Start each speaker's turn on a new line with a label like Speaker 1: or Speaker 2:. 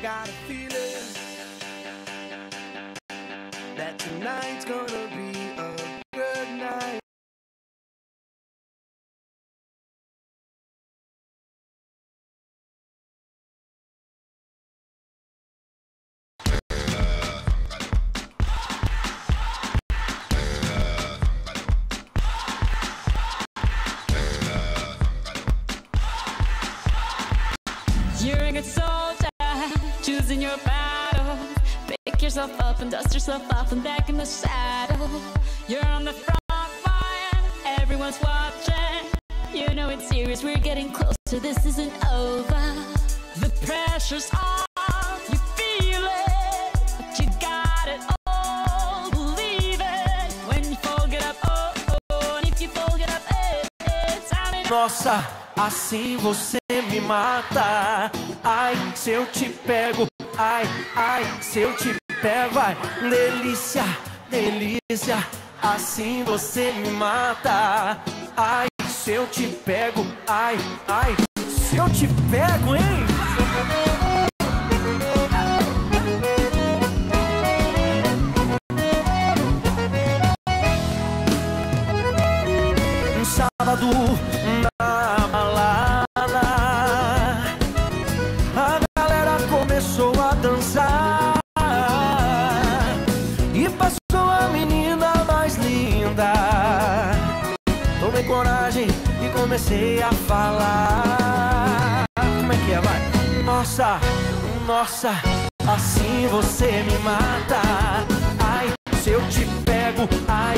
Speaker 1: got a feeling that tonight's gonna be a good night.
Speaker 2: You're a good soldier, choosing your battle. Pick yourself up and dust yourself off and back in the saddle. You're on the front line, everyone's watching. You know it's serious, we're getting closer, this isn't over. The pressure's on, you feel it, but you got it all, believe it. When you fall, get up, oh, oh, and if you fall, get up, it's time.
Speaker 1: Nossa, assim você me mata. Ai, se eu te pego. Ai, ai, se eu te pego. Ai, delícia, delícia. Assim você me mata. Ai, se eu te pego. Ai, ai, se eu te pego, hein? Um sábado na balada, a galera começou a dançar e passou a menina mais linda. Tomei coragem e comecei a falar. Como é que é, vai? Nossa, nossa, assim você me mata. Ai, se eu te pego. Ai,